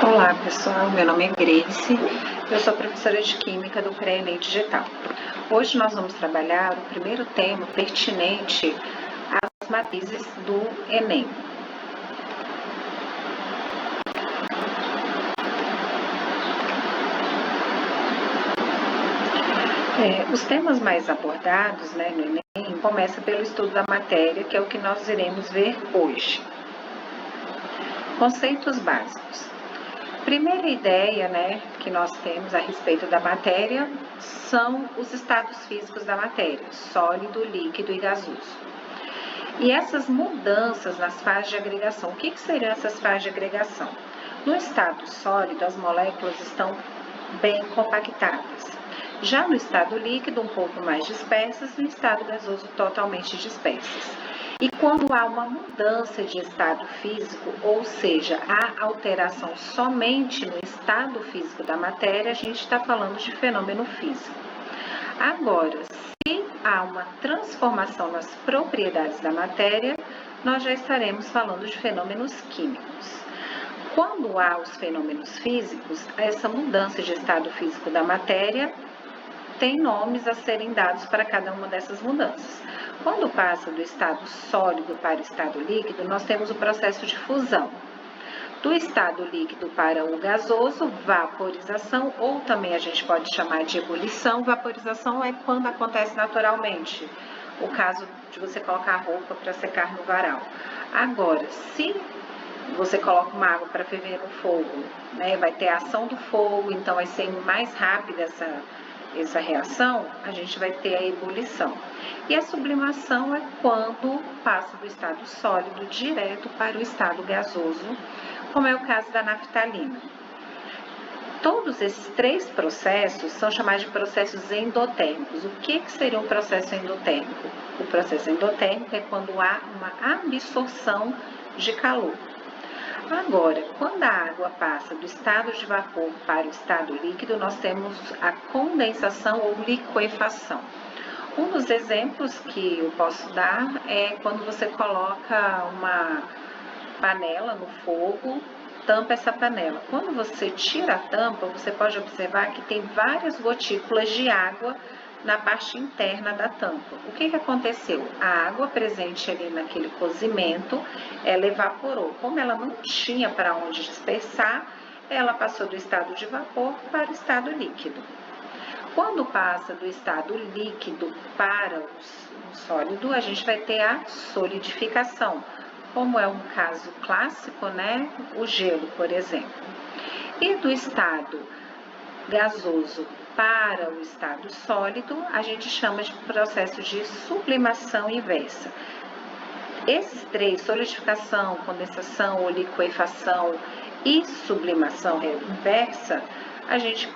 Olá pessoal, meu nome é Grace, eu sou professora de Química do CREA-ENEM Digital. Hoje nós vamos trabalhar o primeiro tema pertinente às matrizes do Enem. Os temas mais abordados no Enem começam pelo estudo da matéria, que é o que nós iremos ver hoje. Conceitos básicos. Primeira ideia que nós temos a respeito da matéria são os estados físicos da matéria, sólido, líquido e gasoso. E essas mudanças nas fases de agregação, o que seriam essas fases de agregação? No estado sólido, as moléculas estão bem compactadas. Já no estado líquido, um pouco mais dispersas, no estado gasoso, totalmente dispersas. E quando há uma mudança de estado físico, ou seja, há alteração somente no estado físico da matéria, a gente está falando de fenômeno físico. Agora, se há uma transformação nas propriedades da matéria, nós já estaremos falando de fenômenos químicos. Quando há os fenômenos físicos, essa mudança de estado físico da matéria tem nomes a serem dados para cada uma dessas mudanças. Quando passa do estado sólido para o estado líquido, nós temos o processo de fusão. Do estado líquido para o gasoso, vaporização, ou também a gente pode chamar de ebulição. Vaporização é quando acontece naturalmente, o caso de você colocar a roupa para secar no varal. Agora, se você coloca uma água para ferver no fogo, vai ter a ação do fogo, então vai ser mais rápida essa reação, a gente vai ter a ebulição. E a sublimação é quando passa do estado sólido direto para o estado gasoso, como é o caso da naftalina. Todos esses três processos são chamados de processos endotérmicos. O que seria um processo endotérmico? O processo endotérmico é quando há uma absorção de calor. Agora, quando a água passa do estado de vapor para o estado líquido, nós temos a condensação ou liquefação. Um dos exemplos que eu posso dar é quando você coloca uma panela no fogo, tampa essa panela. Quando você tira a tampa, você pode observar que tem várias gotículas de água na parte interna da tampa. O que aconteceu? A água presente ali naquele cozimento, ela evaporou. Como ela não tinha para onde dispersar, ela passou do estado de vapor para o estado líquido. Quando passa do estado líquido para o sólido, a gente vai ter a solidificação, como é um caso clássico, o gelo, por exemplo. E do estado gasoso para o estado sólido, a gente chama de processo de sublimação inversa. Esses três, solidificação, condensação ou liquefação e sublimação inversa, a gente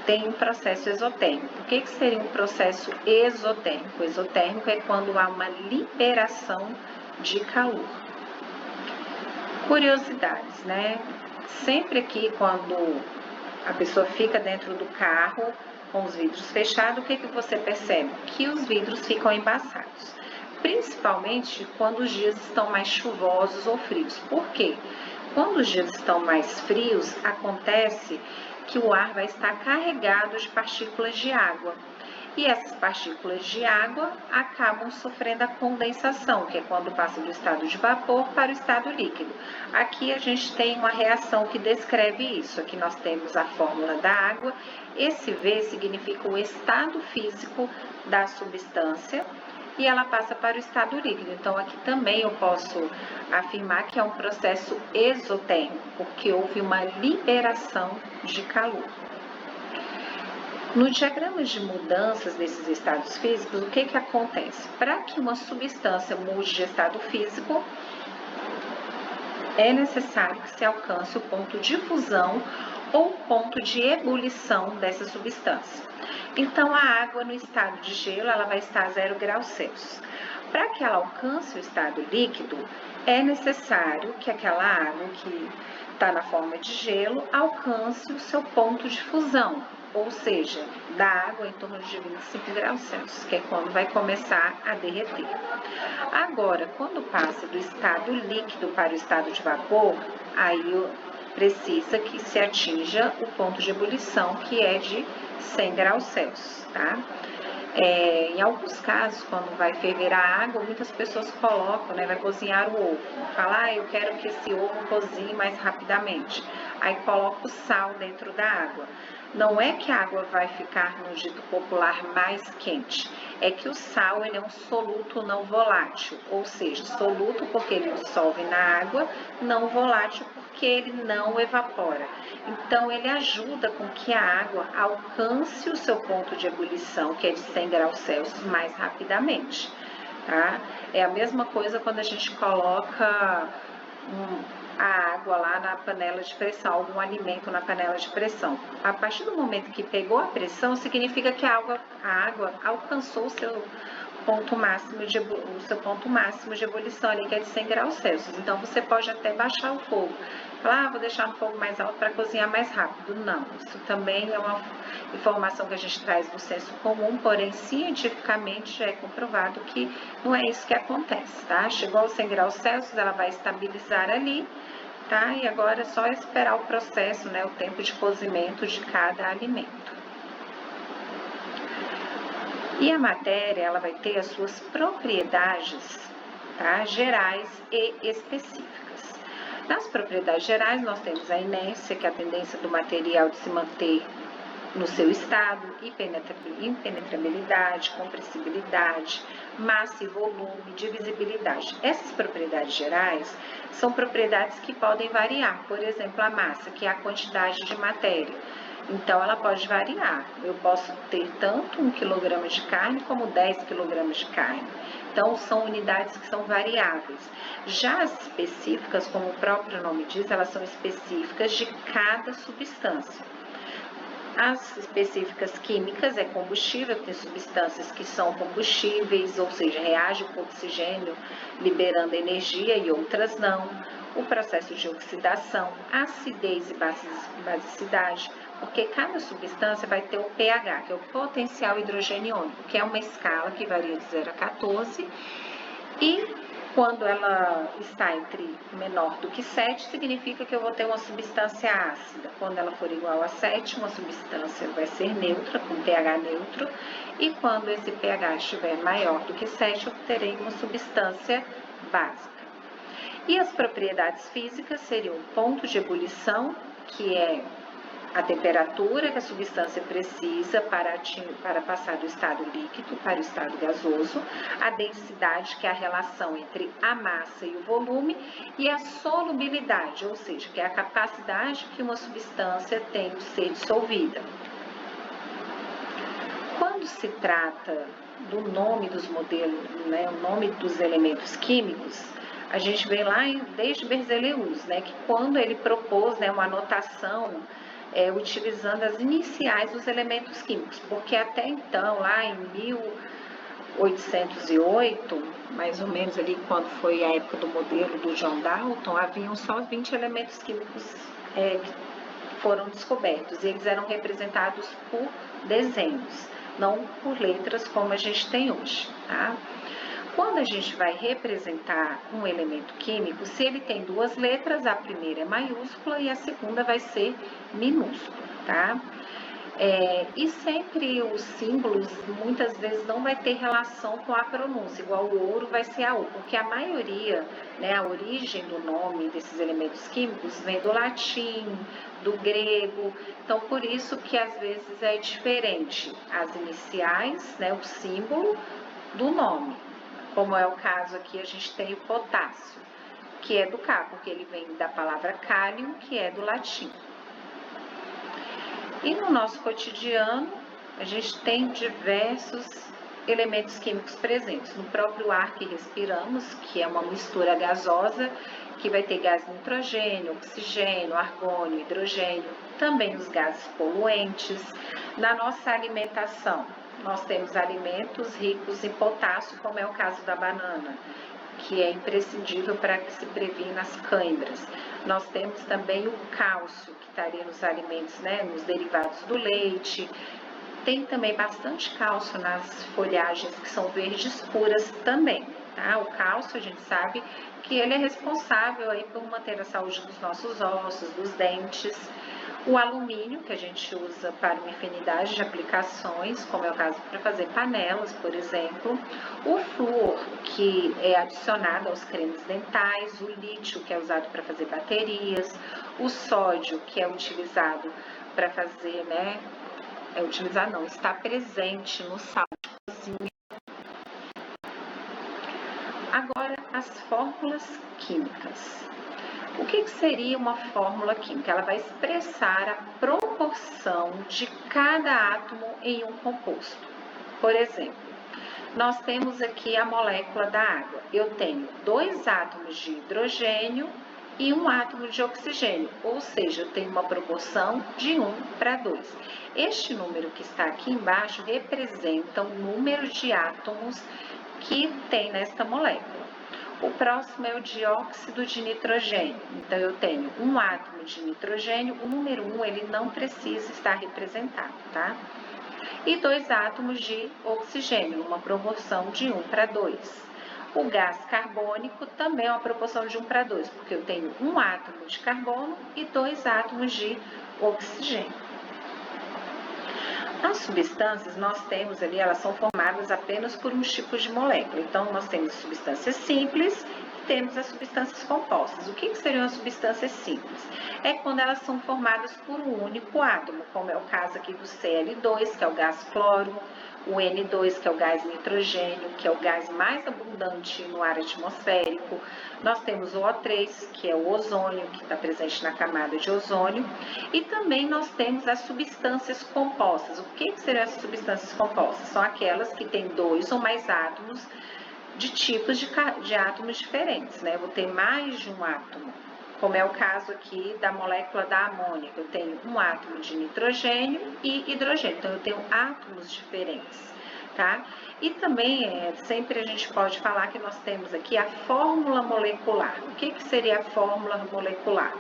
tem um processo exotérmico. O que seria um processo exotérmico? Exotérmico é quando há uma liberação de calor. Curiosidades, Sempre aqui, quando a pessoa fica dentro do carro com os vidros fechados, o que você percebe? Que os vidros ficam embaçados, principalmente quando os dias estão mais chuvosos ou frios. Por quê? Quando os dias estão mais frios, acontece que o ar vai estar carregado de partículas de água. E essas partículas de água acabam sofrendo a condensação, que é quando passa do estado de vapor para o estado líquido. Aqui a gente tem uma reação que descreve isso. Aqui nós temos a fórmula da água. Esse V significa o estado físico da substância e ela passa para o estado líquido. Então, aqui também eu posso afirmar que é um processo exotérmico, porque houve uma liberação de calor. No diagrama de mudanças desses estados físicos, o que acontece? Para que uma substância mude de estado físico, é necessário que se alcance o ponto de fusão ou ponto de ebulição dessa substância. Então, a água no estado de gelo, ela vai estar a 0 graus Celsius. Para que ela alcance o estado líquido, é necessário que aquela água que está na forma de gelo alcance o seu ponto de fusão, ou seja, da água em torno de 25 graus Celsius, que é quando vai começar a derreter. Agora, quando passa do estado líquido para o estado de vapor, aí precisa que se atinja o ponto de ebulição, que é de 100 graus Celsius, tá? Em alguns casos, quando vai ferver a água, muitas pessoas colocam, né, vai cozinhar o ovo. Fala, eu quero que esse ovo cozinhe mais rapidamente. Aí coloca o sal dentro da água. Não é que a água vai ficar, no dito popular, mais quente. É que o sal ele é um soluto não volátil, ou seja, soluto porque ele dissolve na água, não volátil porque ele não evapora. Então, ele ajuda com que a água alcance o seu ponto de ebulição, que é de 100 graus Celsius, mais rapidamente, tá? É a mesma coisa quando a gente coloca a água lá na panela de pressão, algum alimento na panela de pressão. A partir do momento que pegou a pressão, significa que a água alcançou o seu ponto máximo de ebulição ali, que é de 100 graus Celsius. Então, você pode até baixar o fogo. Falar, vou deixar no fogo mais alto para cozinhar mais rápido. Não, isso também é uma informação que a gente traz do senso comum, porém, cientificamente já é comprovado que não é isso que acontece, tá? Chegou aos 100 graus Celsius, ela vai estabilizar ali, tá? E agora é só esperar o processo, né, o tempo de cozimento de cada alimento. E a matéria, ela vai ter as suas propriedades, tá, gerais e específicas. Nas propriedades gerais, nós temos a inércia, que é a tendência do material de se manter no seu estado, impenetrabilidade, compressibilidade, massa e volume, divisibilidade. Essas propriedades gerais são propriedades que podem variar. Por exemplo, a massa, que é a quantidade de matéria. Então, ela pode variar. Eu posso ter tanto 1 kg de carne como 10 kg de carne. Então, são unidades que são variáveis. Já as específicas, como o próprio nome diz, elas são específicas de cada substância. As específicas químicas é combustível, tem substâncias que são combustíveis, ou seja, reagem com oxigênio, liberando energia, e outras não. O processo de oxidação, acidez e basicidade, porque cada substância vai ter o pH, que é o potencial hidrogênio iônico, que é uma escala que varia de 0 a 14, e quando ela está entre menor do que 7, significa que eu vou ter uma substância ácida. Quando ela for igual a 7, uma substância vai ser neutra, com pH neutro, e quando esse pH estiver maior do que 7, eu terei uma substância básica. E as propriedades físicas seriam o ponto de ebulição, que é a temperatura que a substância precisa para passar do estado líquido para o estado gasoso, a densidade, que é a relação entre a massa e o volume, e a solubilidade, ou seja, que é a capacidade que uma substância tem de ser dissolvida. Quando se trata do nome dos modelos, né, o nome dos elementos químicos, a gente vê lá desde Berzelius, né, que quando ele propôs, né, uma anotação utilizando as iniciais dos elementos químicos, porque até então, lá em 1808, mais ou menos ali quando foi a época do modelo do John Dalton, haviam só 20 elementos químicos que foram descobertos, e eles eram representados por desenhos, não por letras como a gente tem hoje, tá? Quando a gente vai representar um elemento químico, se ele tem duas letras, a primeira é maiúscula e a segunda vai ser minúscula, tá? E sempre os símbolos, muitas vezes, não vai ter relação com a pronúncia, igual o ouro vai ser a U, porque a maioria, né, a origem do nome desses elementos químicos vem do latim, do grego, então por isso que às vezes é diferente as iniciais, né, o símbolo do nome. Como é o caso aqui, a gente tem o potássio, que é do K, porque ele vem da palavra cálium, que é do latim. E no nosso cotidiano, a gente tem diversos elementos químicos presentes. No próprio ar que respiramos, que é uma mistura gasosa, que vai ter gás nitrogênio, oxigênio, argônio, hidrogênio, também os gases poluentes. Na nossa alimentação, nós temos alimentos ricos em potássio, como é o caso da banana, que é imprescindível para que se previna as cãibras. Nós temos também o cálcio, que estaria nos alimentos, né, nos derivados do leite. Tem também bastante cálcio nas folhagens que são verdes puras também, tá? O cálcio, a gente sabe que ele é responsável aí por manter a saúde dos nossos ossos, dos dentes. O alumínio, que a gente usa para uma infinidade de aplicações, como é o caso para fazer panelas, por exemplo. O flúor, que é adicionado aos cremes dentais. O lítio, que é usado para fazer baterias. O sódio, que é utilizado para fazer, está presente no sal de cozinha. Agora, as fórmulas químicas. O que seria uma fórmula química? Ela vai expressar a proporção de cada átomo em um composto. Por exemplo, nós temos aqui a molécula da água. Eu tenho 2 átomos de hidrogênio e 1 átomo de oxigênio, ou seja, eu tenho uma proporção de 1:2. Este número que está aqui embaixo representa o número de átomos que tem nesta molécula. O próximo é o dióxido de nitrogênio. Então, eu tenho 1 átomo de nitrogênio, o número 1 ele não precisa estar representado, tá? E 2 átomos de oxigênio, uma proporção de 1:2. O gás carbônico também é uma proporção de 1:2, porque eu tenho 1 átomo de carbono e 2 átomos de oxigênio. As substâncias, nós temos ali, elas são formadas apenas por um tipo de molécula. Então, nós temos substâncias simples e temos as substâncias compostas. O que seriam as substâncias simples? É quando elas são formadas por um único átomo, como é o caso aqui do Cl2, que é o gás cloro, o N2, que é o gás nitrogênio, que é o gás mais abundante no ar atmosférico. Nós temos o O3, que é o ozônio, que está presente na camada de ozônio. E também nós temos as substâncias compostas. O que seriam essas substâncias compostas? São aquelas que têm 2 ou mais átomos de tipos de átomos diferentes, né? Eu vou ter mais de um átomo, como é o caso aqui da molécula da amônia, que eu tenho 1 átomo de nitrogênio e hidrogênio, então eu tenho átomos diferentes, tá? E também, sempre a gente pode falar que nós temos aqui a fórmula molecular. O que seria a fórmula molecular?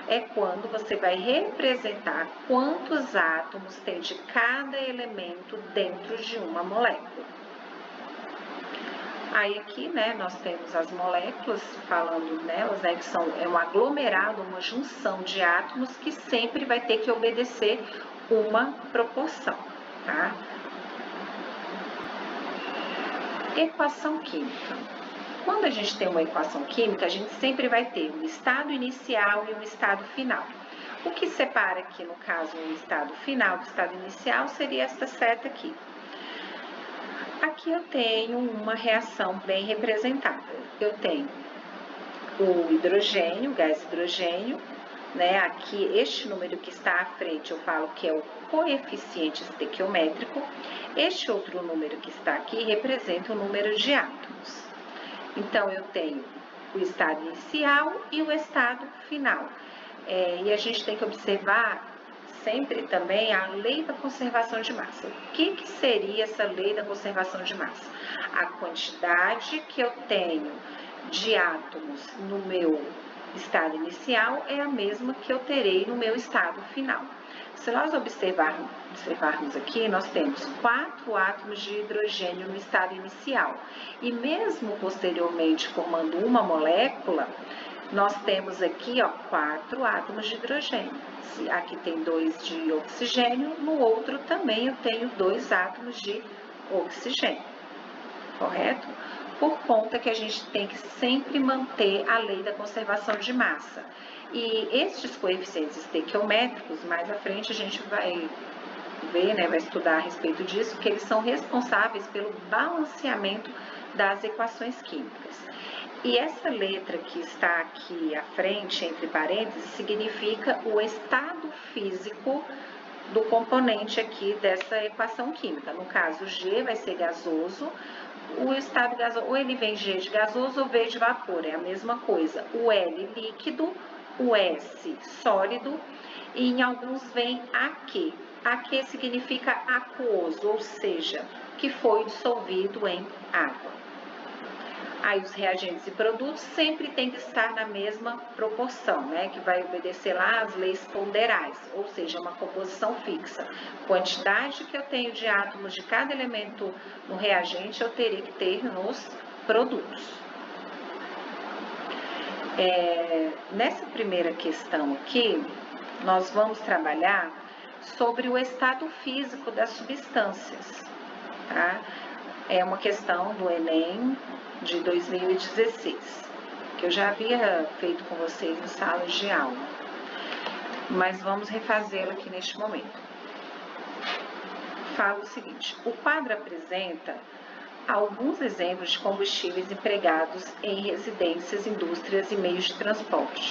É quando você vai representar quantos átomos tem de cada elemento dentro de uma molécula. Aí aqui, né, nós temos as moléculas, falando nelas, né, que é um aglomerado, uma junção de átomos que sempre vai ter que obedecer uma proporção, tá? Equação química. Quando a gente tem uma equação química, a gente sempre vai ter um estado inicial e um estado final. O que separa aqui, no caso, o estado final do estado inicial seria esta seta aqui. Aqui eu tenho uma reação bem representada. Eu tenho o hidrogênio, o gás hidrogênio, né? Aqui, este número que está à frente, eu falo que é o coeficiente estequiométrico. Este outro número que está aqui representa o número de átomos. Então, eu tenho o estado inicial e o estado final. E a gente tem que observar sempre também a lei da conservação de massa. O que seria essa lei da conservação de massa? A quantidade que eu tenho de átomos no meu estado inicial é a mesma que eu terei no meu estado final. Se nós observarmos aqui, nós temos 4 átomos de hidrogênio no estado inicial. E mesmo posteriormente formando uma molécula, nós temos aqui 4 átomos de hidrogênio. Aqui tem 2 de oxigênio, no outro também eu tenho 2 átomos de oxigênio, correto? Por conta que a gente tem que sempre manter a lei da conservação de massa. E estes coeficientes estequiométricos, mais à frente a gente vai ver, né, vai estudar a respeito disso, que eles são responsáveis pelo balanceamento das equações químicas. E essa letra que está aqui à frente, entre parênteses, significa o estado físico do componente aqui dessa equação química. No caso, G vai ser gasoso, o estado gasoso, ou ele vem G de gasoso ou V de vapor, é a mesma coisa. O L líquido, o S sólido, e em alguns vem AQ. AQ significa aquoso, ou seja, que foi dissolvido em água. Aí os reagentes e produtos sempre tem que estar na mesma proporção, né? Que vai obedecer lá às leis ponderais, ou seja, uma composição fixa. Quantidade que eu tenho de átomos de cada elemento no reagente, eu teria que ter nos produtos. Nessa primeira questão aqui, nós vamos trabalhar sobre o estado físico das substâncias, tá? É uma questão do Enem de 2016, que eu já havia feito com vocês em sala de aula, mas vamos refazê-la aqui neste momento. Fala o seguinte: o quadro apresenta alguns exemplos de combustíveis empregados em residências, indústrias e meios de transporte.